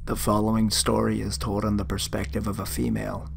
The following story is told on the perspective of a female.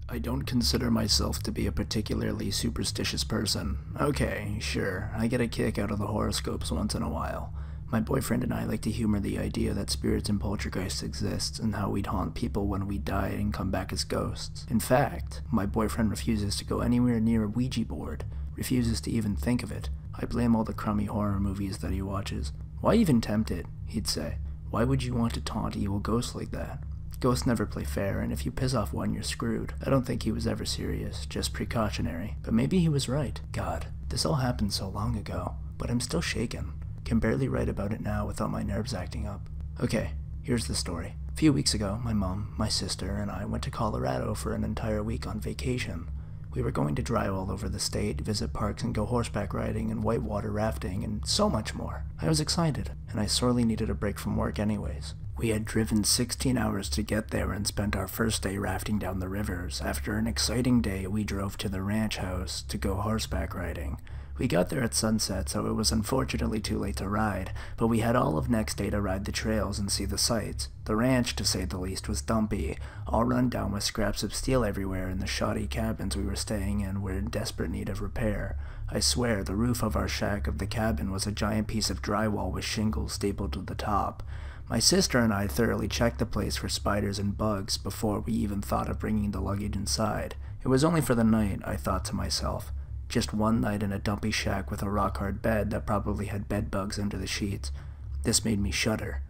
I don't consider myself to be a particularly superstitious person. Okay, sure, I get a kick out of the horoscopes once in a while. My boyfriend and I like to humor the idea that spirits and poltergeists exist and how we'd haunt people when we die and come back as ghosts. In fact, my boyfriend refuses to go anywhere near a Ouija board, refuses to even think of it. I blame all the crummy horror movies that he watches. Why even tempt it, he'd say. Why would you want to taunt evil ghosts like that? Ghosts never play fair, and if you piss off one, you're screwed. I don't think he was ever serious, just precautionary. But maybe he was right. God, this all happened so long ago, but I'm still shaken. Can barely write about it now without my nerves acting up. Okay, here's the story. A few weeks ago, my mom, my sister, and I went to Colorado for an entire week on vacation. We were going to drive all over the state, visit parks, and go horseback riding and whitewater rafting, and so much more. I was excited, and I sorely needed a break from work anyways. We had driven 16 hours to get there and spent our first day rafting down the rivers. After an exciting day, we drove to the ranch house to go horseback riding. We got there at sunset, so it was unfortunately too late to ride, but we had all of next day to ride the trails and see the sights. The ranch, to say the least, was dumpy, all run down with scraps of steel everywhere, and the shoddy cabins we were staying in were in desperate need of repair. I swear, the roof of our shack of the cabin was a giant piece of drywall with shingles stapled to the top. My sister and I thoroughly checked the place for spiders and bugs before we even thought of bringing the luggage inside. It was only for the night, I thought to myself. Just one night in a dumpy shack with a rock-hard bed that probably had bed bugs under the sheets. This made me shudder.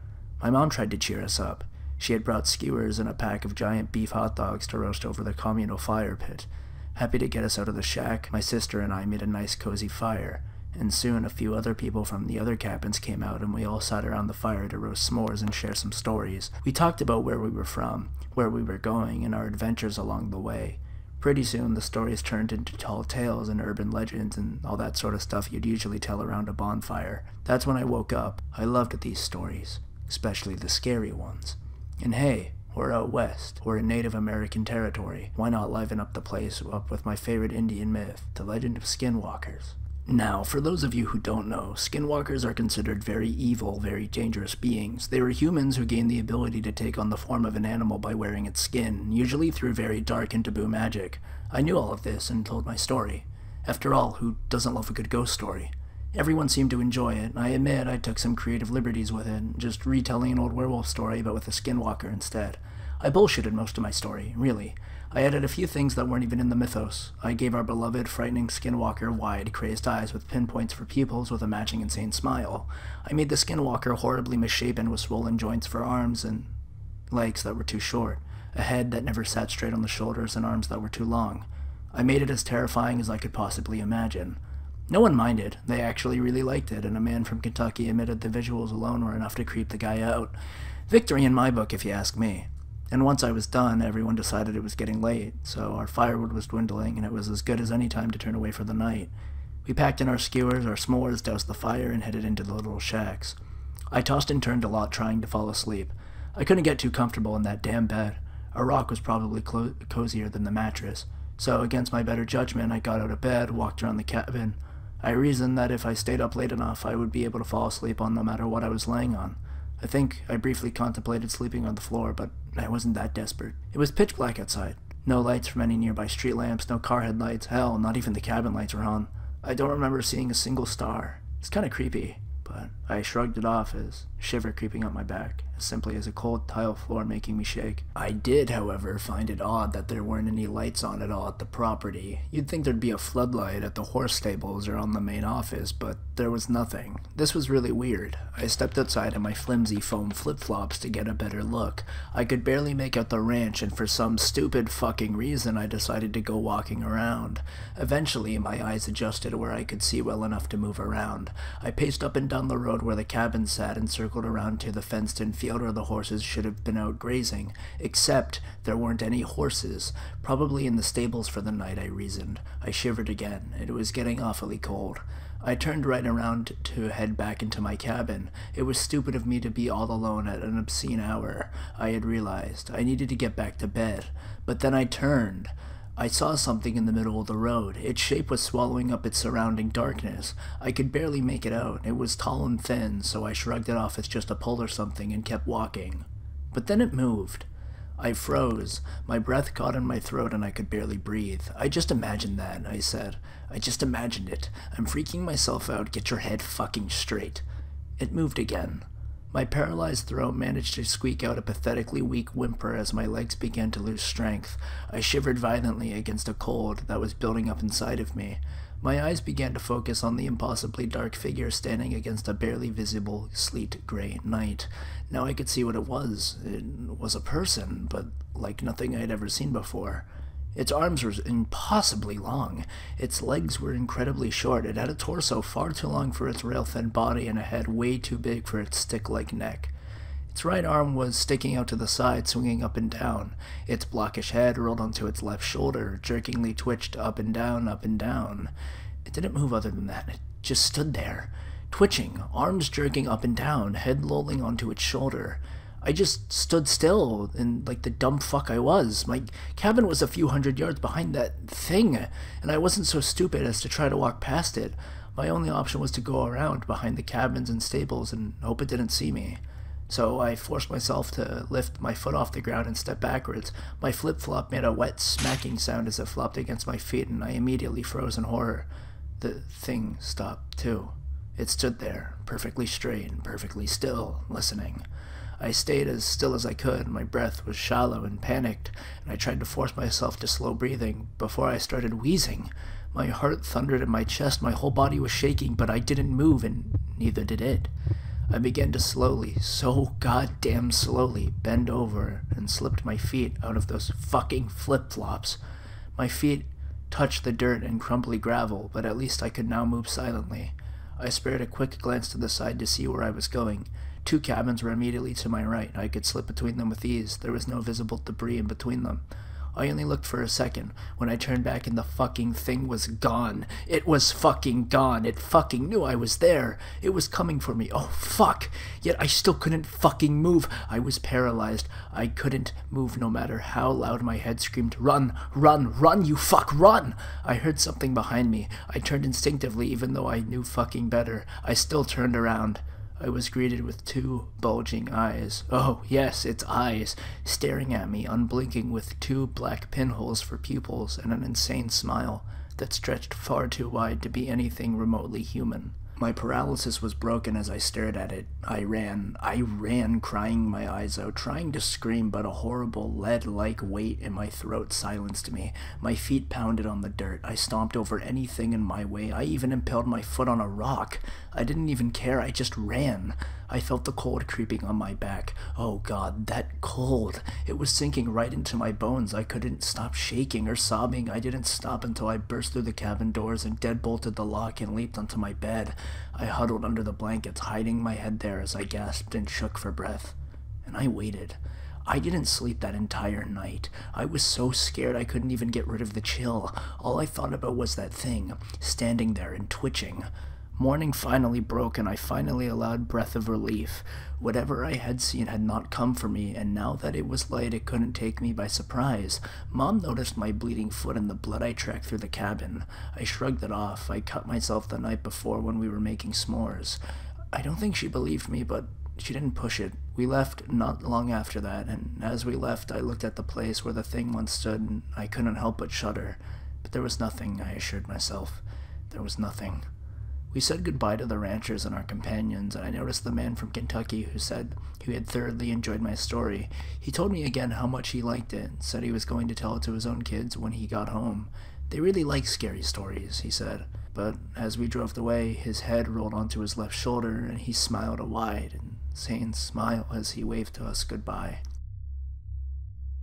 My mom tried to cheer us up. She had brought skewers and a pack of giant beef hot dogs to roast over the communal fire pit. Happy to get us out of the shack, my sister and I made a nice cozy fire, and soon a few other people from the other cabins came out and we all sat around the fire to roast s'mores and share some stories. We talked about where we were from, where we were going, and our adventures along the way. Pretty soon, the stories turned into tall tales and urban legends and all that sort of stuff you'd usually tell around a bonfire. That's when I woke up. I loved these stories, especially the scary ones. And hey, we're out west. We're in Native American territory. Why not liven up the place up with my favorite Indian myth, the legend of Skinwalkers? Now, for those of you who don't know, Skinwalkers are considered very evil, very dangerous beings. They were humans who gained the ability to take on the form of an animal by wearing its skin, usually through very dark and taboo magic. I knew all of this and told my story. After all, who doesn't love a good ghost story? Everyone seemed to enjoy it. I admit I took some creative liberties with it, just retelling an old werewolf story but with a skinwalker instead. I bullshitted most of my story, really. I added a few things that weren't even in the mythos. I gave our beloved, frightening skinwalker wide, crazed eyes with pinpoints for pupils with a matching insane smile. I made the skinwalker horribly misshapen with swollen joints for arms and legs that were too short, a head that never sat straight on the shoulders, and arms that were too long. I made it as terrifying as I could possibly imagine. No one minded. They actually really liked it, and a man from Kentucky admitted the visuals alone were enough to creep the guy out. Victory in my book, if you ask me. And once I was done, everyone decided it was getting late, so our firewood was dwindling, and it was as good as any time to turn away for the night. We packed in our skewers, our s'mores, doused the fire, and headed into the little shacks. I tossed and turned a lot trying to fall asleep. I couldn't get too comfortable in that damn bed. Our rock was probably cozier than the mattress, so against my better judgment, I got out of bed, walked around the cabin. I reasoned that if I stayed up late enough, I would be able to fall asleep on no matter what I was laying on. I think I briefly contemplated sleeping on the floor, but I wasn't that desperate. It was pitch black outside. No lights from any nearby street lamps, no car headlights, hell, not even the cabin lights were on. I don't remember seeing a single star. It's kind of creepy, but I shrugged it off as a shiver creeping up my back, as simply as a cold tile floor making me shake. I did, however, find it odd that there weren't any lights on at all at the property. You'd think there'd be a floodlight at the horse stables or on the main office, but there was nothing. This was really weird. I stepped outside in my flimsy foam flip-flops to get a better look. I could barely make out the ranch, and for some stupid fucking reason I decided to go walking around. Eventually, my eyes adjusted where I could see well enough to move around. I paced up and down the road where the cabin sat and circled around to the fenced-in field where the horses should have been out grazing, except there weren't any horses. Probably in the stables for the night, I reasoned. I shivered again. It was getting awfully cold. I turned right around to head back into my cabin. It was stupid of me to be all alone at an obscene hour. I had realized I needed to get back to bed. But then I turned. I saw something in the middle of the road. Its shape was swallowing up its surrounding darkness. I could barely make it out. It was tall and thin, so I shrugged it off as just a pole or something and kept walking. But then it moved. I froze. My breath caught in my throat and I could barely breathe. I just imagined that, I said. I just imagined it. I'm freaking myself out. Get your head fucking straight. It moved again. My paralyzed throat managed to squeak out a pathetically weak whimper as my legs began to lose strength. I shivered violently against a cold that was building up inside of me. My eyes began to focus on the impossibly dark figure standing against a barely visible sleet-gray night. Now I could see what it was. It was a person, but like nothing I had ever seen before. Its arms were impossibly long. Its legs were incredibly short. It had a torso far too long for its rail-fed body and a head way too big for its stick-like neck. Its right arm was sticking out to the side, swinging up and down. Its blockish head rolled onto its left shoulder, jerkingly twitched up and down, up and down. It didn't move other than that. It just stood there, twitching, arms jerking up and down, head lolling onto its shoulder. I just stood still, and like the dumb fuck I was. My cabin was a few hundred yards behind that thing, and I wasn't so stupid as to try to walk past it. My only option was to go around behind the cabins and stables and hope it didn't see me. So I forced myself to lift my foot off the ground and step backwards. My flip-flop made a wet, smacking sound as it flopped against my feet, and I immediately froze in horror. The thing stopped, too. It stood there, perfectly straight and perfectly still, listening. I stayed as still as I could. My breath was shallow and panicked, and I tried to force myself to slow breathing before I started wheezing. My heart thundered in my chest, my whole body was shaking, but I didn't move, and neither did it. I began to slowly, so goddamn slowly, bend over and slipped my feet out of those fucking flip-flops. My feet touched the dirt and crumbly gravel, but at least I could now move silently. I spared a quick glance to the side to see where I was going. 2 cabins were immediately to my right. I could slip between them with ease. There was no visible debris in between them. I only looked for a second. When I turned back and the fucking thing was gone. It was fucking gone. It fucking knew I was there. It was coming for me. Oh, fuck. Yet I still couldn't fucking move. I was paralyzed. I couldn't move no matter how loud my head screamed, "Run! Run! Run, you fuck! Run!" I heard something behind me. I turned instinctively, even though I knew fucking better. I still turned around. I was greeted with 2 bulging eyes. Oh, yes, its eyes, staring at me, unblinking, with 2 black pinholes for pupils and an insane smile that stretched far too wide to be anything remotely human. My paralysis was broken as I stared at it. I ran, crying my eyes out, trying to scream, but a horrible lead-like weight in my throat silenced me. My feet pounded on the dirt. I stomped over anything in my way. I even impaled my foot on a rock. I didn't even care. I just ran. I felt the cold creeping on my back. Oh God, that cold. It was sinking right into my bones. I couldn't stop shaking or sobbing. I didn't stop until I burst through the cabin doors and deadbolted the lock and leaped onto my bed. I huddled under the blankets, hiding my head there as I gasped and shook for breath. And I waited. I didn't sleep that entire night. I was so scared I couldn't even get rid of the chill. All I thought about was that thing, standing there and twitching. Morning finally broke, and I finally allowed breath of relief. Whatever I had seen had not come for me, and now that it was light, it couldn't take me by surprise. Mom noticed my bleeding foot and the blood I tracked through the cabin. I shrugged it off. I cut myself the night before when we were making s'mores. I don't think she believed me, but she didn't push it. We left not long after that, and as we left, I looked at the place where the thing once stood, and I couldn't help but shudder. But there was nothing, I assured myself. There was nothing. We said goodbye to the ranchers and our companions, and I noticed the man from Kentucky who said he had thoroughly enjoyed my story. He told me again how much he liked it, and said he was going to tell it to his own kids when he got home. They really like scary stories, he said. But as we drove away, his head rolled onto his left shoulder, and he smiled a wide and sane smile as he waved to us goodbye.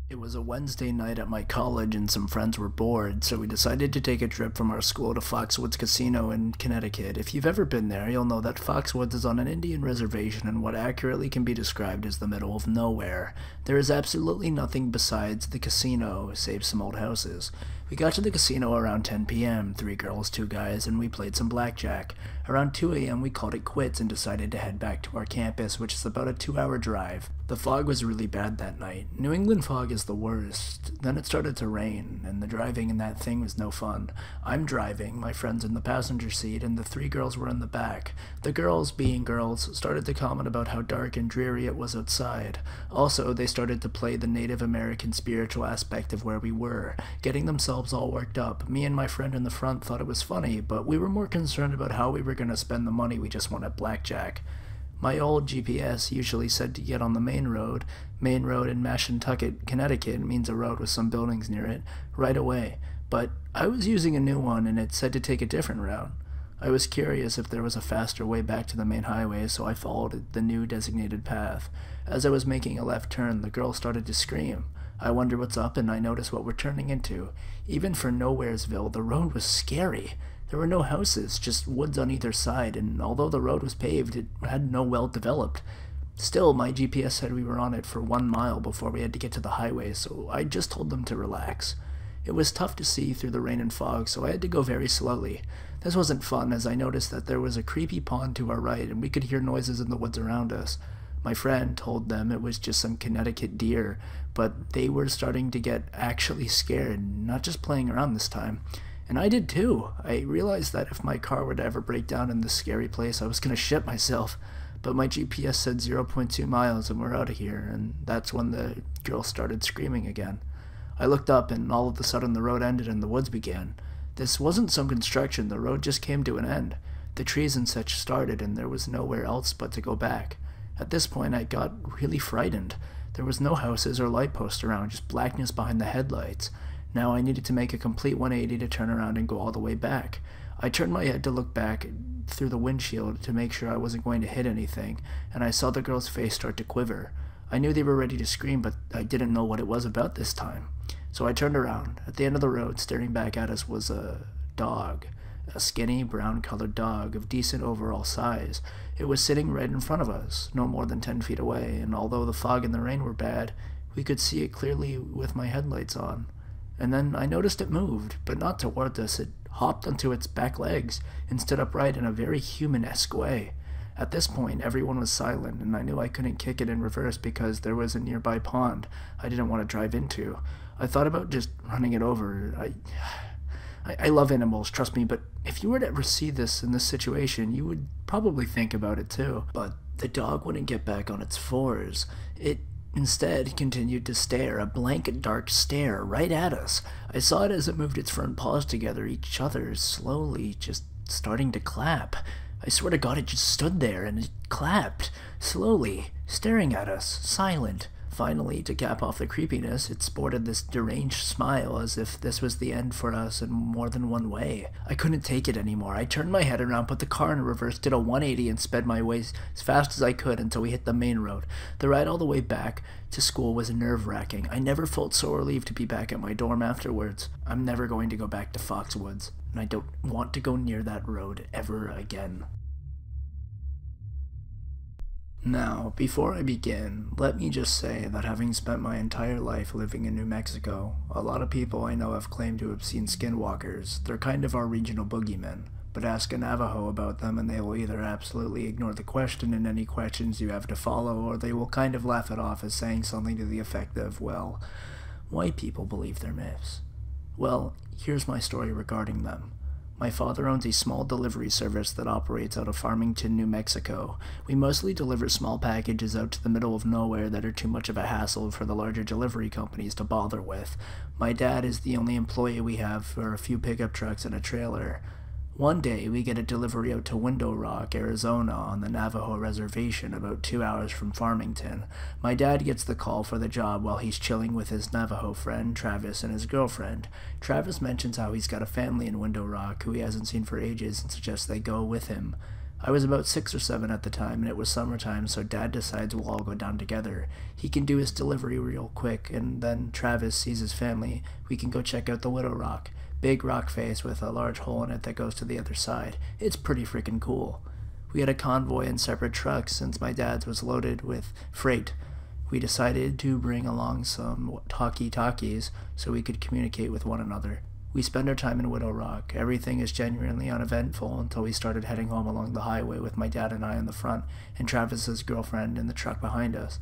It was a Wednesday night at my college and some friends were bored, so we decided to take a trip from our school to Foxwoods Casino in Connecticut. If you've ever been there, you'll know that Foxwoods is on an Indian reservation in what accurately can be described as the middle of nowhere. There is absolutely nothing besides the casino, save some old houses. We got to the casino around 10 p.m., 3 girls, 2 guys, and we played some blackjack. Around 2 a.m. we called it quits and decided to head back to our campus, which is about a 2-hour drive. The fog was really bad that night. New England fog is the worst. Then it started to rain, and the driving in that thing was no fun. I'm driving, my friend's in the passenger seat, and the 3 girls were in the back. The girls, being girls, started to comment about how dark and dreary it was outside. Also, they started to play the Native American spiritual aspect of where we were, getting themselves all worked up. Me and my friend in the front thought it was funny, but we were more concerned about how we were going to spend the money we just won at blackjack. My old GPS usually said to get on the main road. Main road in Mashantucket, Connecticut means a road with some buildings near it, right away. But I was using a new one and it said to take a different route. I was curious if there was a faster way back to the main highway, so I followed the new designated path. As I was making a left turn, the girl started to scream. I wondered what's up, and I noticed what we're turning into. Even for Nowheresville, the road was scary. There were no houses, just woods on either side, and although the road was paved, it had no well developed. Still, my GPS said we were on it for 1 mile before we had to get to the highway, so I just told them to relax. It was tough to see through the rain and fog, so I had to go very slowly. This wasn't fun, as I noticed that there was a creepy pond to our right, and we could hear noises in the woods around us. My friend told them it was just some Connecticut deer, but they were starting to get actually scared, not just playing around this time. And I did too. I realized that if my car were to ever break down in this scary place, I was going to shit myself. But my GPS said 0.2 miles and we're out of here, and that's when the girl started screaming again. I looked up and all of a sudden the road ended and the woods began. This wasn't some construction, the road just came to an end. The trees and such started and there was nowhere else but to go back. At this point I got really frightened. There was no houses or light posts around, just blackness behind the headlights. Now I needed to make a complete 180 to turn around and go all the way back. I turned my head to look back through the windshield to make sure I wasn't going to hit anything, and I saw the girl's face start to quiver. I knew they were ready to scream, but I didn't know what it was about this time. So I turned around. At the end of the road, staring back at us, was a dog. A skinny, brown-colored dog of decent overall size. It was sitting right in front of us, no more than 10 feet away, and although the fog and the rain were bad, we could see it clearly with my headlights on. And then I noticed it moved, but not toward us. It hopped onto its back legs and stood upright in a very human-esque way. At this point, everyone was silent, and I knew I couldn't kick it in reverse because there was a nearby pond I didn't want to drive into. I thought about just running it over. I love animals, trust me, but if you were to ever see this in this situation, you would probably think about it too. But the dog wouldn't get back on its fours. It instead continued to stare, a blank, dark stare, right at us. I saw it as it moved its front paws together, each other, slowly, just starting to clap. I swear to God, it just stood there, and it clapped, slowly, staring at us, silent. Finally, to cap off the creepiness, it sported this deranged smile as if this was the end for us in more than one way. I couldn't take it anymore. I turned my head around, put the car in reverse, did a 180 and sped my way as fast as I could until we hit the main road. The ride all the way back to school was nerve-wracking. I never felt so relieved to be back at my dorm afterwards. I'm never going to go back to Foxwoods, and I don't want to go near that road ever again. Now, before I begin, let me just say that having spent my entire life living in New Mexico, a lot of people I know have claimed to have seen skinwalkers. They're kind of our regional boogeymen, but ask a Navajo about them and they will either absolutely ignore the question and any questions you have to follow, or they will kind of laugh it off as saying something to the effect of, well, white people believe their myths. Well, here's my story regarding them. My father owns a small delivery service that operates out of Farmington, New Mexico. We mostly deliver small packages out to the middle of nowhere that are too much of a hassle for the larger delivery companies to bother with. My dad is the only employee we have for a few pickup trucks and a trailer. One day, we get a delivery out to Window Rock, Arizona, on the Navajo Reservation, about 2 hours from Farmington. My dad gets the call for the job while he's chilling with his Navajo friend, Travis, and his girlfriend. Travis mentions how he's got a family in Window Rock who he hasn't seen for ages and suggests they go with him. I was about 6 or 7 at the time, and it was summertime, so Dad decides we'll all go down together. He can do his delivery real quick, and then Travis sees his family. We can go check out the Widow Rock. Big rock face with a large hole in it that goes to the other side. It's pretty freaking cool. We had a convoy in separate trucks since my dad's was loaded with freight. We decided to bring along some talkie-talkies so we could communicate with one another. We spend our time in Widow Rock. Everything is genuinely uneventful until we started heading home along the highway with my dad and I in the front, and Travis's girlfriend in the truck behind us.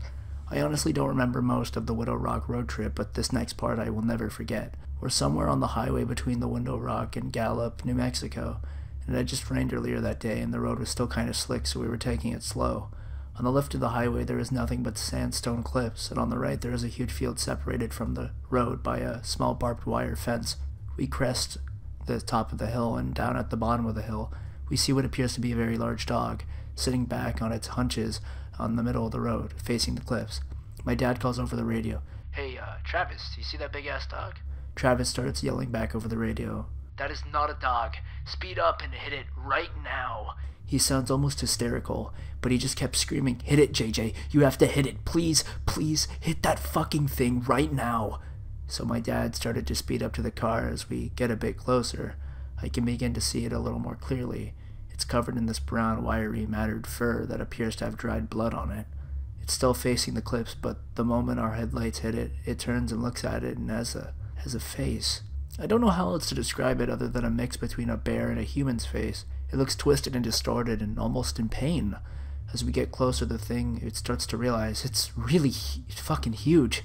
I honestly don't remember most of the Widow Rock road trip, but this next part I will never forget. We're somewhere on the highway between the Widow Rock and Gallup, New Mexico, and it had just rained earlier that day and the road was still kind of slick, so we were taking it slow. On the left of the highway there is nothing but sandstone cliffs, and on the right there is a huge field separated from the road by a small barbed wire fence. We crest the top of the hill, and down at the bottom of the hill we see what appears to be a very large dog, sitting back on its hunches on the middle of the road, facing the cliffs. My dad calls over the radio, "Hey, Travis, do you see that big-ass dog?" Travis starts yelling back over the radio, "That is not a dog. Speed up and hit it right now." He sounds almost hysterical, but he just kept screaming, "Hit it, JJ. You have to hit it. Please, please, hit that fucking thing right now." So my dad started to speed up to the car. As we get a bit closer, I can begin to see it a little more clearly. It's covered in this brown, wiry, matted fur that appears to have dried blood on it. It's still facing the cliffs, but the moment our headlights hit it, it turns and looks at it and has a face. I don't know how else to describe it other than a mix between a bear and a human's face. It looks twisted and distorted and almost in pain. As we get closer, the thing, it starts to realize it's really fucking huge.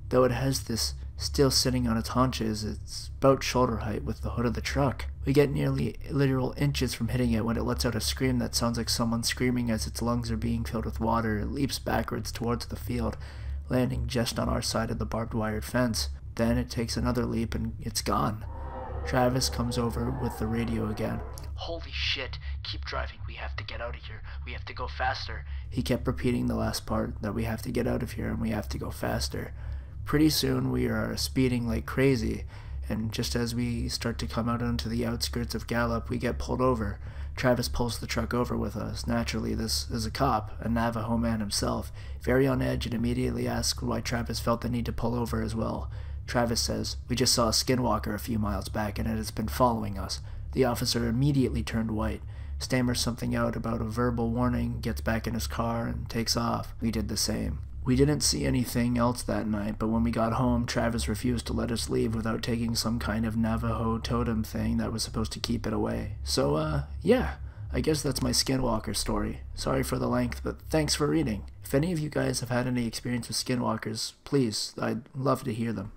Though it has this still sitting on its haunches, it's about shoulder height with the hood of the truck. We get nearly literal inches from hitting it when it lets out a scream that sounds like someone screaming as its lungs are being filled with water. It leaps backwards towards the field, landing just on our side of the barbed wired fence. Then it takes another leap and it's gone. Travis comes over with the radio again. "Holy shit, keep driving, we have to get out of here, we have to go faster." He kept repeating the last part, that we have to get out of here and we have to go faster. Pretty soon we are speeding like crazy, and just as we start to come out onto the outskirts of Gallup, we get pulled over. Travis pulls the truck over with us. Naturally, this is a cop, a Navajo man himself, very on edge, and immediately asks why Travis felt the need to pull over as well. Travis says, "We just saw a Skinwalker a few miles back and it has been following us." The officer immediately turned white, stammers something out about a verbal warning, gets back in his car, and takes off. We did the same. We didn't see anything else that night, but when we got home, Travis refused to let us leave without taking some kind of Navajo totem thing that was supposed to keep it away. So, yeah, I guess that's my Skinwalker story. Sorry for the length, but thanks for reading. If any of you guys have had any experience with Skinwalkers, please, I'd love to hear them.